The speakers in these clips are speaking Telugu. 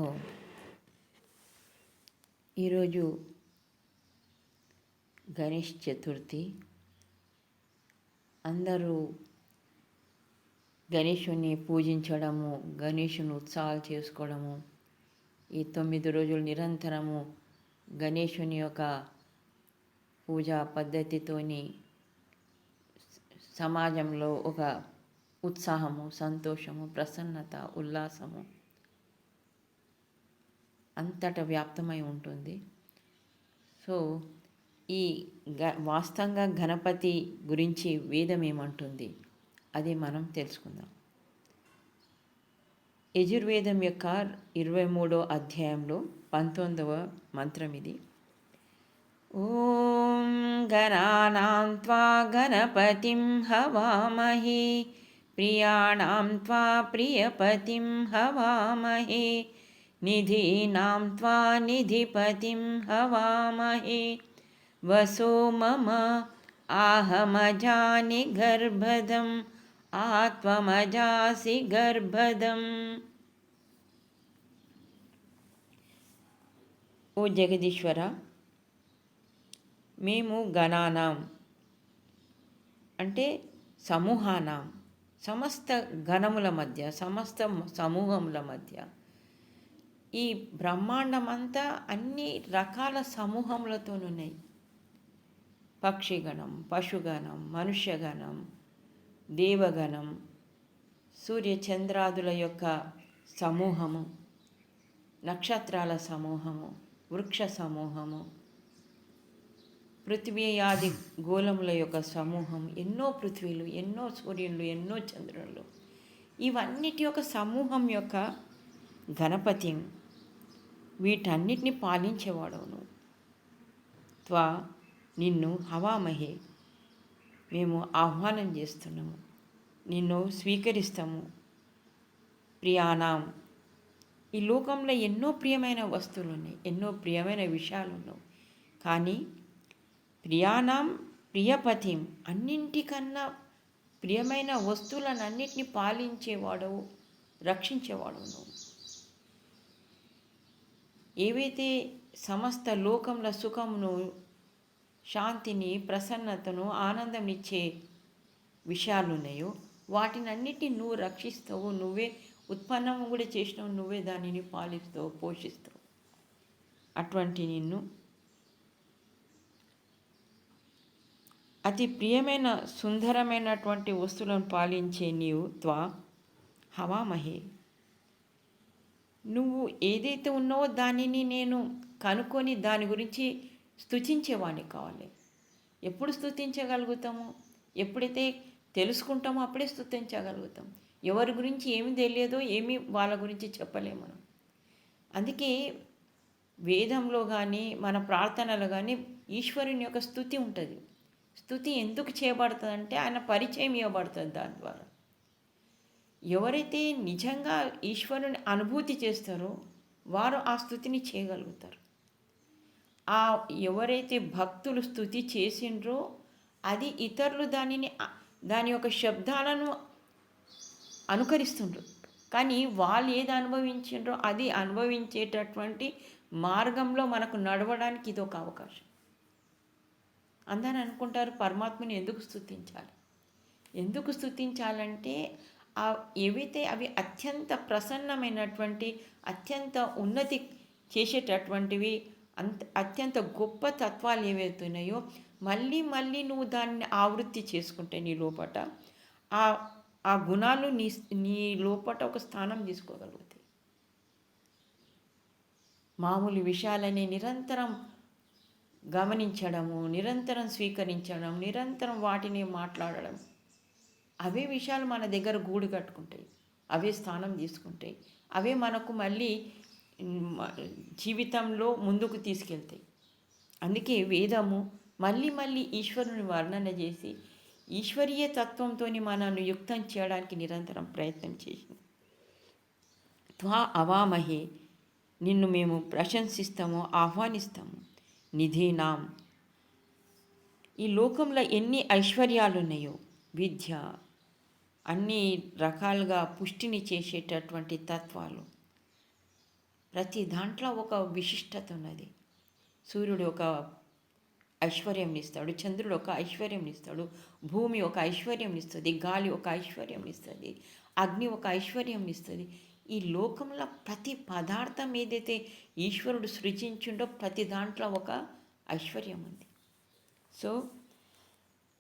ఓ ఈరోజు గణేష్ చతుర్థి. అందరూ గణేషుని పూజించడము, గణేషుని ఉత్సవాలు చేసుకోవడము, ఈ 9 రోజులు నిరంతరము గణేషుని యొక్క పూజా పద్ధతితోని సమాజంలో ఒక ఉత్సాహము, సంతోషము, ప్రసన్నత, ఉల్లాసము అంతటా వ్యాప్తమై ఉంటుంది. సో ఈ వాస్తవంగా గణపతి గురించి వేదం ఏమంటుంది అది మనం తెలుసుకుందాం. యజుర్వేదం యొక్క 23వ అధ్యాయంలో 19వ మంత్రం ఇది. ఓం గణానాం త్వా గణపతిం హవామహే ప్రియాణాం త్వా ప్రియపతిం హవామహే నిధీనాం త్వా నిధిపతిం హవామహే వసో మమ ఆహమజాని గర్భదం ఆత్మమజాసి గర్భదం. ఓ జగదీశ్వర, మేము గణానాం అంటే సమూహానాం, సమస్త గణముల మధ్య, సమస్త సమూహముల మధ్య, ఈ బ్రహ్మాండమంతా అన్ని రకాల సమూహములతోనున్నాయి. పక్షిగణం, పశుగణం, మనుష్యగణం, దేవగణం, సూర్యచంద్రాదుల యొక్క సమూహము, నక్షత్రాల సమూహము, వృక్ష సమూహము, పృథ్వీ ఆది గోళముల యొక్క సమూహం, ఎన్నో పృథ్వీలు, ఎన్నో సూర్యులు, ఎన్నో చంద్రులు, ఇవన్నిటి యొక్క సమూహం యొక్క గణపతి, వీటన్నిటిని పాలించేవాడవును. త్వా నిన్ను హవామహే మేము ఆహ్వానం చేస్తున్నాము, నిన్ను స్వీకరిస్తాము. ప్రియాణం ఈ లోకంలో ఎన్నో ప్రియమైన వస్తువులు ఉన్నాయి, ఎన్నో ప్రియమైన విషయాలు ఉన్నాయి. కానీ ప్రియాణం ప్రియపతిం అన్నింటికన్నా ప్రియమైన వస్తువులను అన్నిటిని పాలించేవాడు, రక్షించేవాడు నువ్వు. ఏవైతే సమస్త లోకంలో సుఖమును, శాంతిని, ప్రసన్నతను, ఆనందం ఇచ్చే విషయాలు ఉన్నాయో వాటిని అన్నిటిని నువ్వు రక్షిస్తావు, నువ్వే ఉత్పన్నం కూడా చేసినావు, నువ్వే దానిని పాలిస్తావు, పోషిస్తావు. అటువంటి నిన్ను అతి ప్రియమైన సుందరమైనటువంటి వస్తువులను పాలించే నీవు త్వా హవామహే, నువ్వు ఏదైతే ఉన్నావో దానిని నేను కనుక్కొని దాని గురించి స్తుతించేవాడిని కావాలి. ఎప్పుడు స్తుతించగలుగుతాము? ఎప్పుడైతే తెలుసుకుంటామో అప్పుడే స్తుతించగలుగుతాం. ఎవరి గురించి ఏమి తెలియదో ఏమి వాళ్ళ గురించి చెప్పలేము మనం. అందుకే వేదంలో కానీ మన ప్రార్థనలో కానీ ఈశ్వరుని యొక్క స్తుతి ఉంటుంది. స్తుతి ఎందుకు చేయబడుతుంది అంటే ఆయన పరిచయం ఇవ్వబడుతుంది. దాని ద్వారా ఎవరైతే నిజంగా ఈశ్వరుని అనుభూతి చేస్తారో వారు ఆ స్తుతిని చేయగలుగుతారు. ఎవరైతే భక్తులు స్తుతి చేసిండ్రో అది ఇతరులు దాని యొక్క శబ్దాలను అనుకరిస్తుండ్రు. కానీ వాళ్ళు ఏది అనుభవించిండ్రో అది అనుభవించేటటువంటి మార్గంలో మనకు నడవడానికి ఇది ఒక అవకాశం. అందరూ అనుకుంటారు పరమాత్మని ఎందుకు స్తుతించాలి? ఎందుకు స్తుతించాలంటే ఏవైతే అవి అత్యంత ప్రసన్నమైనటువంటి, అత్యంత ఉన్నతి చేసేటటువంటివి, అత్యంత గొప్ప తత్వాలు ఏవైతున్నాయో మళ్ళీ మళ్ళీ నువ్వు దాన్ని ఆవృత్తి చేసుకుంటే నీ లోపట ఆ గుణాలు నీ లోపట ఒక స్థానం తీసుకోగలుగుతాయి. మామూలు విషయాలని నిరంతరం గమనించడము, నిరంతరం స్వీకరించడం, నిరంతరం వాటిని మాట్లాడడం, అవే విషయాలు మన దగ్గర గూడు కట్టుకుంటాయి, అవే స్థానం తీసుకుంటాయి, అవే మనకు మళ్ళీ జీవితంలో ముందుకు తీసుకెళ్తాయి. అందుకే వేదము మళ్ళీ మళ్ళీ ఈశ్వరుని వర్ణన చేసి ఈశ్వరీయ తత్వంతో మనల్ని యుక్తం చేయడానికి నిరంతరం ప్రయత్నం చేసింది. త్వా అవామహే నిన్ను మేము ప్రశంసిస్తాము, ఆహ్వానిస్తాము. నిధీనాం ఈ లోకంలో ఎన్ని ఐశ్వర్యాలు ఉన్నాయో, విద్య, అన్ని రకాలుగా పుష్టిని చేసేటటువంటి తత్వాలు, ప్రతి దాంట్లో ఒక విశిష్టత ఉన్నది. సూర్యుడు ఒక ఐశ్వర్యం ఇస్తాడు, చంద్రుడు ఒక ఐశ్వర్యం ఇస్తాడు, భూమి ఒక ఐశ్వర్యం ఇస్తుంది, గాలి ఒక ఐశ్వర్యం ఇస్తుంది, అగ్ని ఒక ఐశ్వర్యం ఇస్తుంది. ఈ లోకంలో ప్రతి పదార్థం ఏదైతే ఈశ్వరుడు సృజించిండో ప్రతి దాంట్లో ఒక ఐశ్వర్యం ఉంది. సో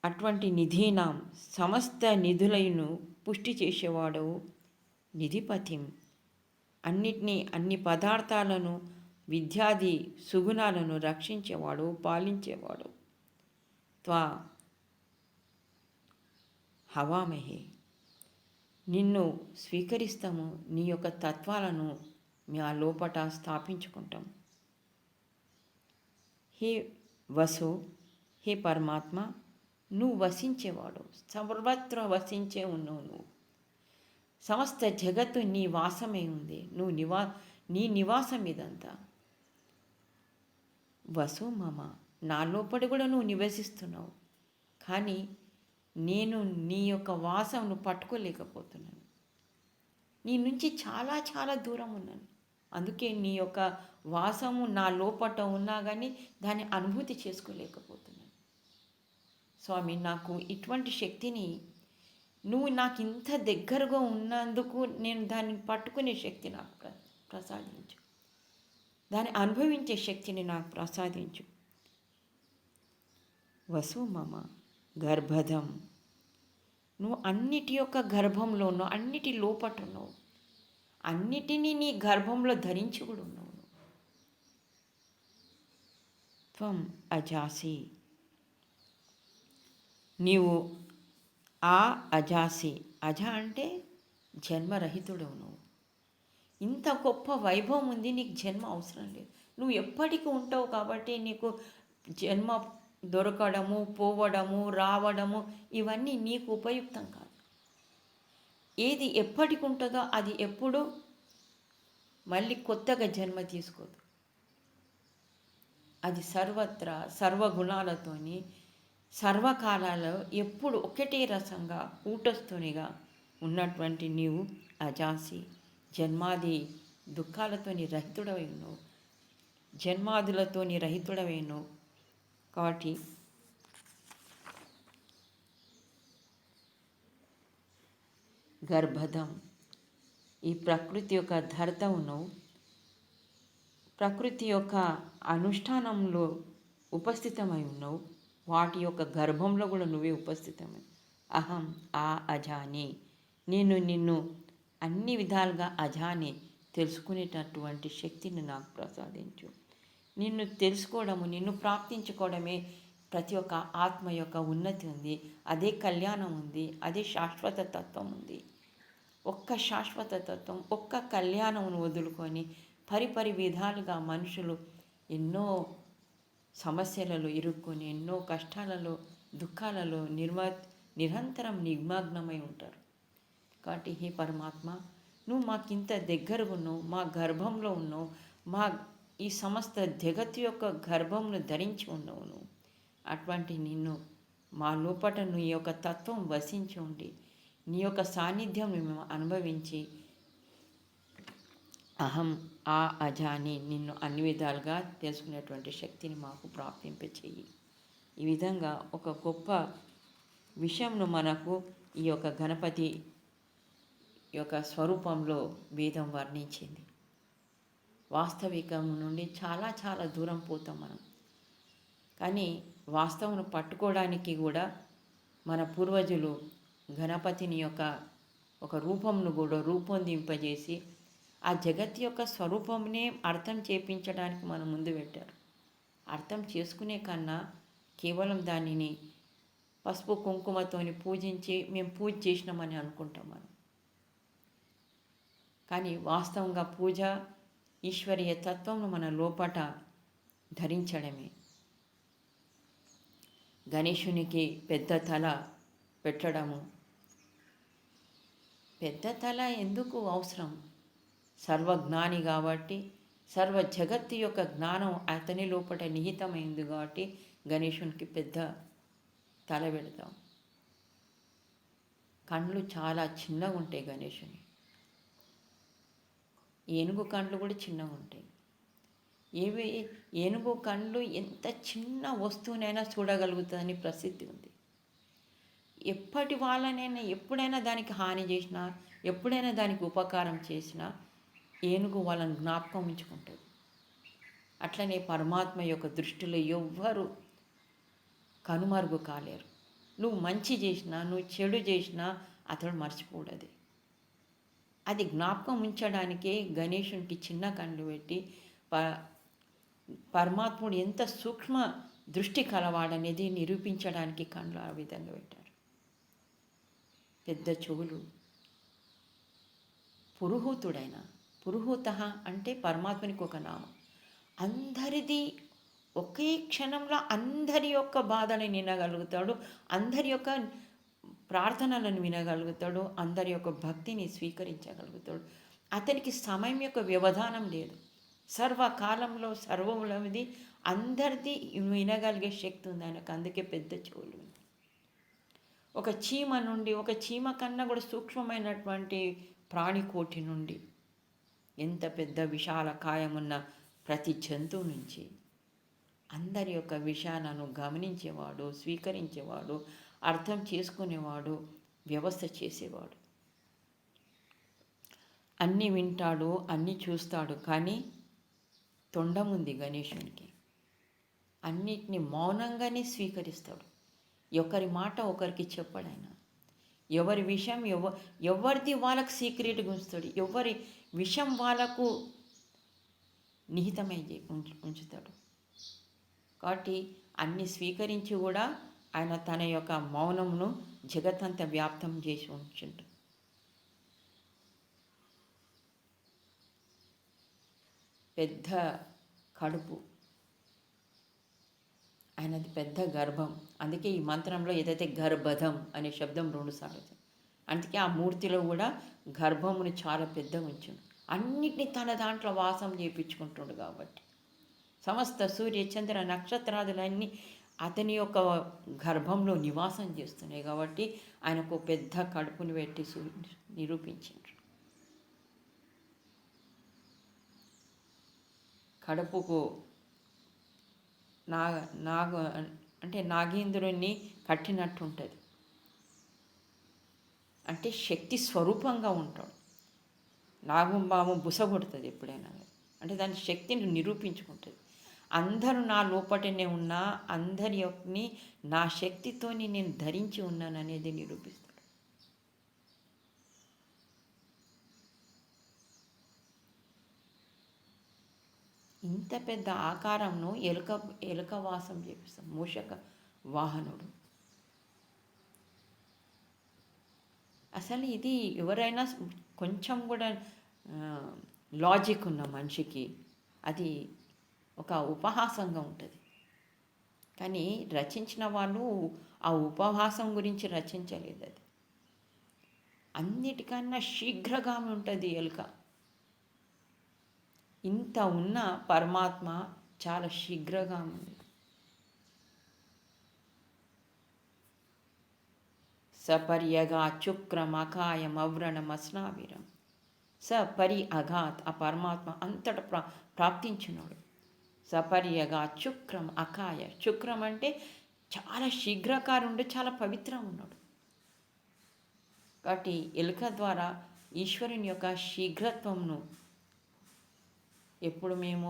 అటువంటి నిధీనాం సమస్త నిధులను పుష్టి చేసేవాడు నిధిపతిం, అన్ని పదార్థాలను విద్యాది సుగుణాలను రక్షించేవాడు, పాలించేవాడు. త్వా హవామహే, నిన్ను స్వీకరిస్తాము, నీ యొక్క తత్వాలను మా లోపట స్థాపించుకుంటాం. హే వసు, హే పరమాత్మ, నువ్వు వసించేవాడు, సర్వత్ర వసించే ఉన్నావు. నువ్వు సమస్త జగత్తు నీ వాసమే ఉంది, నీ నివాసం ఇదంతా. వసు మమ, నా లోపడి కూడా నువ్వు నివసిస్తున్నావు, కానీ నేను నీ యొక్క వాసనను పట్టుకోలేకపోతున్నాను. నీ నుంచి చాలా చాలా దూరం ఉన్నాను. అందుకే నీ యొక్క వాసము నా లోపట ఉన్నా కానీ దాన్ని అనుభూతి చేసుకోలేకపోతున్నాను. స్వామి, నాకు ఇటువంటి శక్తిని నువ్వు నాకు ఇంత దగ్గరగా ఉన్నందుకు నేను దాన్ని పట్టుకునే శక్తి నాకు ప్రసాదించు, దాన్ని అనుభవించే శక్తిని నాకు ప్రసాదించు. వసు మమ గర్భధం, నువ్వు అన్నిటి యొక్క గర్భంలో ఉన్నావు, అన్నిటి లోపట ఉన్నావు, అన్నిటినీ నీ గర్భంలో ధరించి కూడా ఉన్నావు. త్వం అజాసి, నీవు అజాసి, అజ అంటే జన్మరహితుడవు. నువ్వు ఇంత గొప్ప వైభవం ఉంది, నీకు జన్మ అవసరం లేదు. నువ్వు ఎప్పటికీ ఉంటావు కాబట్టి నీకు జన్మ దొరకడము, పోవడము, రావడము ఇవన్నీ నీకు ఉపయుక్తం కాదు. ఏది ఎప్పటికి ఉంటుందో అది ఎప్పుడు మళ్ళీ కొత్తగా జన్మ తీసుకోదు. అది సర్వత్రా సర్వగుణాలతోని సర్వకాలాల్లో ఎప్పుడు ఒకటే రసంగా కూటస్థునిగా ఉన్నటువంటి నీవు అజాసి, జన్మాది దుఃఖాలతోని రహితుడవై ఉన్నావు, జన్మాదులతోని రహితుడవై ఉన్నావు. కాబట్టి గర్భధం, ఈ ప్రకృతి యొక్క ధర్త ఉన్నావు, ప్రకృతి యొక్క అనుష్ఠానంలో ఉపస్థితమై ఉన్నావు, వాటి యొక్క గర్భంలో కూడా నువ్వే ఉపస్థితమై. అహం అజాని, నేను నిన్ను అన్ని విధాలుగా అజాని తెలుసుకునేటటువంటి శక్తిని నాకు ప్రసాదించు. నిన్ను తెలుసుకోవడము, నిన్ను ప్రాప్తించుకోవడమే ప్రతి ఒక్క ఆత్మ యొక్క ఉన్నతి ఉంది, అదే కళ్యాణం ఉంది, అదే శాశ్వత తత్వం ఉంది. ఒక్క శాశ్వత తత్వం, ఒక్క కళ్యాణమును వదులుకొని పరిపరి విధాలుగా మనుషులు ఎన్నో సమస్యలలో ఇరుక్కొని ఎన్నో కష్టాలలో దుఃఖాలలో నిరంతరం నిమగ్నమై ఉంటారు. కాబట్టి హే పరమాత్మ, నువ్వు మాకింత దగ్గరగా ఉన్నావు, మా గర్భంలో ఉన్నావు, మా ఈ సమస్త జగత్తు యొక్క గర్భంను ధరించి ఉన్నావు. నువ్వు అటువంటి నిన్ను మా లోపట నీ యొక్క తత్వం వసించి ఉండి నీ యొక్క సాన్నిధ్యం మేము అనుభవించి అహం అజాని, నిన్ను అన్ని విధాలుగా తెలుసుకునేటువంటి శక్తిని మాకు ప్రాప్తింపచేయి. ఈ విధంగా ఒక గొప్ప విషయంను మనకు ఈ యొక్క గణపతి యొక్క స్వరూపంలో వేదం వర్ణించింది. వాస్తవికం నుండి చాలా చాలా దూరం పోతాం మనం, కానీ వాస్తవం పట్టుకోవడానికి కూడా మన పూర్వజులు గణపతిని యొక్క ఒక రూపంను కూడా రూపొందింపజేసి ఆ జగత్ యొక్క స్వరూపంనే అర్థం చేపించడానికి మనం ముందు పెట్టారు. అర్థం చేసుకునే కన్నా కేవలం దానిని పసుపు కుంకుమతోని పూజించి మేము పూజ చేసినామని అనుకుంటాం మనం. కానీ వాస్తవంగా పూజ ఈశ్వరీయ తత్వంను మన లోపట ధరించడమే. గణేశునికి పెద్ద తల పెట్టడము, పెద్ద తల ఎందుకు అవసరం? సర్వజ్ఞాని కాబట్టి సర్వ జగత్తు యొక్క జ్ఞానం అతని లోపల నిహితమైంది కాబట్టి గణేశునికి పెద్ద తల పెడతాం. కళ్ళు చాలా చిన్నగా ఉంటాయి గణేశుని. ఏనుగు కండ్లు కూడా చిన్నగా ఉంటాయి. ఏవి ఏనుగు కండ్లు ఎంత చిన్న వస్తువునైనా చూడగలుగుతుందని ప్రసిద్ధి ఉంది. ఎప్పటి వాళ్ళనైనా ఎప్పుడైనా దానికి హాని చేసినా, ఎప్పుడైనా దానికి ఉపకారం చేసినా ఏనుగు వాళ్ళని జ్ఞాపకం ఉంచుకుంటుంది. అట్లనే పరమాత్మ యొక్క దృష్టిలో ఎవ్వరు కనుమరుగు కాలేరు. నువ్వు మంచి చేసినా, నువ్వు చెడు చేసినా అతడు మర్చిపోడది. అది జ్ఞాపకం ఉంచడానికే గణేశునికి చిన్న కళ్ళు పెట్టి పరమాత్ముడు ఎంత సూక్ష్మ దృష్టి కలవాడనేది నిరూపించడానికి కళ్ళు ఆ విధంగా పెట్టారు. పెద్ద చెవులు. పురుహూతుడైన, పురుహూత అంటే పరమాత్మునికి ఒక నామం. అందరిది ఒకే క్షణంలో అందరి యొక్క బాధని వినగలుగుతాడు, అందరి యొక్క ప్రార్థనలను వినగలుగుతాడు, అందరి యొక్క భక్తిని స్వీకరించగలుగుతాడు. అతనికి సమయం యొక్క వ్యవధానం లేదు. సర్వకాలంలో సర్వములది అందరిది వినగలిగే శక్తి ఉంది ఆయనకు. అందుకే పెద్ద చెవులు. ఒక చీమ నుండి, ఒక చీమ కన్నా కూడా సూక్ష్మమైనటువంటి ప్రాణికోటి నుండి, ఎంత పెద్ద విశాల కాయమున్న ప్రతి జంతువు నుంచి అందరి యొక్క విషయాలను గమనించేవాడు, స్వీకరించేవాడు, అర్థం చేసుకునేవాడు, వ్యవస్థ చేసేవాడు. అన్నీ వింటాడు, అన్నీ చూస్తాడు. కానీ తొండముంది గణేశునికి. అన్నిటినీ మౌనంగానే స్వీకరిస్తాడు. ఒకరి మాట ఒకరికి చెప్పడాయన. ఎవరి విషయం ఎవరిది వాళ్ళకు సీక్రెట్గా ఉంచుతాడు. ఎవరి విషయం వాళ్ళకు నిహితమై ఉంచుతాడు. కాబట్టి అన్ని స్వీకరించి కూడా ఆయన తన యొక్క మౌనమును జగత్తంతా వ్యాప్తం చేసి ఉంచుంటాడు. పెద్ద కడుపు, ఆయనది పెద్ద గర్భం. అందుకే ఈ మంత్రంలో ఏదైతే గర్భధం అనే శబ్దం 2 సార్లు. అందుకే ఆ మూర్తిలో కూడా గర్భముని చాలా పెద్దగా ఉంచుండు. అన్నిటినీ తన దాంట్లో వాసం చేయించుకుంటుండు. కాబట్టి సమస్త సూర్య చంద్ర నక్షత్రాదులన్నీ అతని యొక్క గర్భంలో నివాసం చేస్తున్నాయి. కాబట్టి ఆయనకు పెద్ద కడుపుని పెట్టి నిరూపించారు. కడుపుకు అంటే నాగేంద్రుణ్ణి కట్టినట్టు ఉంటుంది. అంటే శక్తి స్వరూపంగా ఉంటాడు. నాగంబాము బుసగొడుతుంది ఎప్పుడైనా. అంటే దాని శక్తిని నిరూపించుకుంటుంది. అందరూ నా లోపటనే ఉన్నా, అందరి యొక్కని నా శక్తితోని నేను ధరించి ఉన్నాను అనేది నిరూపిస్తాడు. ఇంత పెద్ద ఆకారంను ఎలుక వాసం చేపిస్తాం. మూషక వాహనుడు. అసలు ఇది ఎవరైనా కొంచెం కూడా లాజిక్ ఉన్న మనిషికి అది ఒక ఉపహాసంగా ఉంటుంది. కానీ రచించిన వాళ్ళు ఆ ఉపహాసం గురించి రచించలేదు. అది అన్నిటికన్నా శీఘ్రగామి ఉంటుంది ఎలుక. ఇంత ఉన్న పరమాత్మ చాలా శీఘ్రంగా ఉంది. సపర్యగా చుక్రం అకాయం అవ్రణం అస్నావిరం. సపరి అఘాత్, ఆ పరమాత్మ అంతట ప్రాప్తించినాడు. సపర్యగా చుక్రం అకాయ. చుక్రం అంటే చాలా శీఘ్రకారుండు, చాలా పవిత్రం ఉన్నాడు. కాబట్టి ఎలుక ద్వారా ఈశ్వరుని యొక్క శీఘ్రత్వంను ఎప్పుడు మేము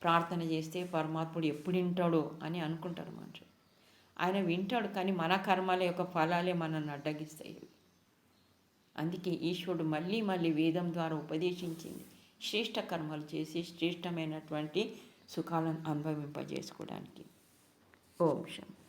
ప్రార్థన చేస్తే పరమాత్ముడు ఎప్పుడు వింటాడు అని అనుకుంటారు మనుషులు. ఆయన వింటాడు, కానీ మన కర్మల యొక్క ఫలాలే మనల్ని అడ్డగిస్తాయి. అందుకే ఈశ్వరుడు మళ్ళీ మళ్ళీ వేదం ద్వారా ఉపదేశించింది శ్రేష్ఠ కర్మలు చేసి శ్రేష్టమైనటువంటి సుఖాలను అనుభవింపజేసుకోవడానికి. ఓం శాంతి.